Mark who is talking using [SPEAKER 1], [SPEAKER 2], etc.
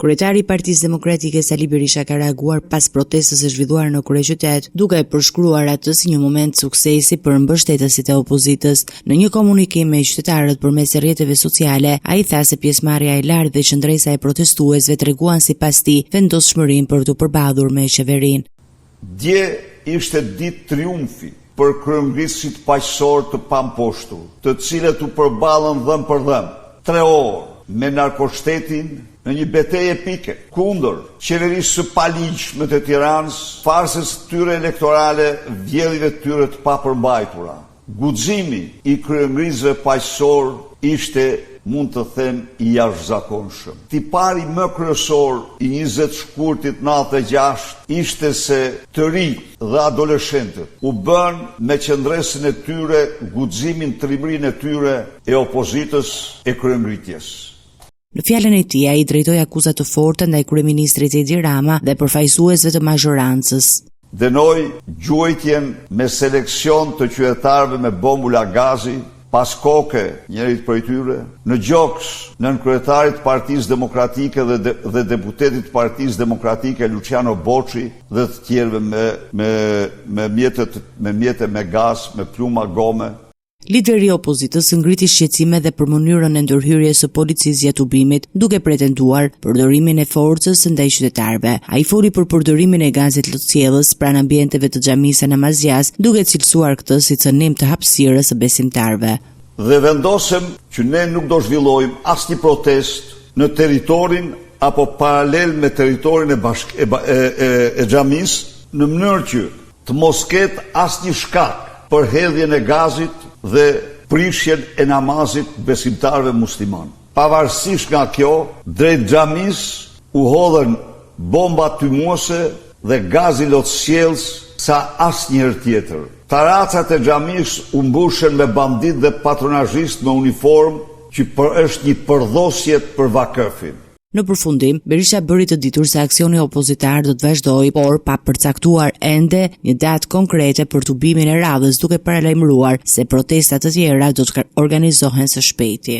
[SPEAKER 1] Kryetari i Partisë Demokratike Sali Berisha ka reaguar pas protestës së zhvilluar në kryeqytet, duke e përshkruar atë si një moment suksesi për mbështetësit e opozitës. Në një komunikim me qytetarët përmes rrjeteve sociale, ai tha se pjesëmarrja e lartë dhe qëndresa e protestuesve treguan sipas tij vendosshmërinë për të përballur me qeverinë.
[SPEAKER 2] Dje ishte ditë triumfi për kryengrisësit paqësor të pamposhtur, të cilët u përballën dhëm për dhëm, 3 orë me narkoshtetin në një betejë epike kundër qeverisë së paligjshme të Tiranës, farsës tyre elektorale, vjedhjeve tyre të papërmbajtura. Guximi i kryengrisëve paqësor ishte, mund të them, i jashtëzakonshëm. Tipari më kryesor i 20 shkurtit 96 ishte se të rinjt dhe adoleshentët u bën me qëndresën e tyre, guximin, trimërinë e tyre e opozitës e kryengritjes.
[SPEAKER 1] Në fjalën e tij, ai drejtoi akuza të forta ndaj kryeministrit Edi Rama dhe përfaqësuesve të mazhorancës.
[SPEAKER 2] Dënoi gjuajtjen me seleksion të qytetarëve me bombula gazi, pas koke njërit prej tyre, në gjoks nën kryetarit të Partisë Demokratike dhe deputetit të Partisë Demokratike Luciano Boçi dhe të tjerëve me mjete me gaz, me pluma gome.
[SPEAKER 1] Lideri i opozitës ngriti shqetësime dhe për mënyrën e ndërhyrjes së policisë gjatë ubimit, duke pretenduar përdorimin e forcës ndaj qytetarëve. Ai foli për përdorimin e gazit lotësjellës pranë ambienteve të xhamisë në Namazjas, duke cilësuar këtë si cënim të hapësirës së besimtarëve.
[SPEAKER 2] Dhe vendosëm që ne nuk do zhvillojmë asnjë protest në territorin apo paralel me territorin e xhamisë, në mënyrë që të mos ketë asnjë shkak për hedhjen e gazit dhe prishjen e namazit besimtarëve musliman. Pavarësisht nga kjo, drejt xhamis u hodhen bomba tymuese dhe gazi lotësjellës sa asnjëherë tjetër. Taracat e xhamis u mbushën me bandit dhe patronazhist me uniformë, që është një përdhosje për vakëfin.
[SPEAKER 1] Në përfundim, Berisha bëri të ditur se aksioni opozitar do të vazhdojë, por pa përcaktuar ende një datë konkrete për tubimin e radhës, duke paralajmëruar se protesta të tjera do të organizohen së shpejti.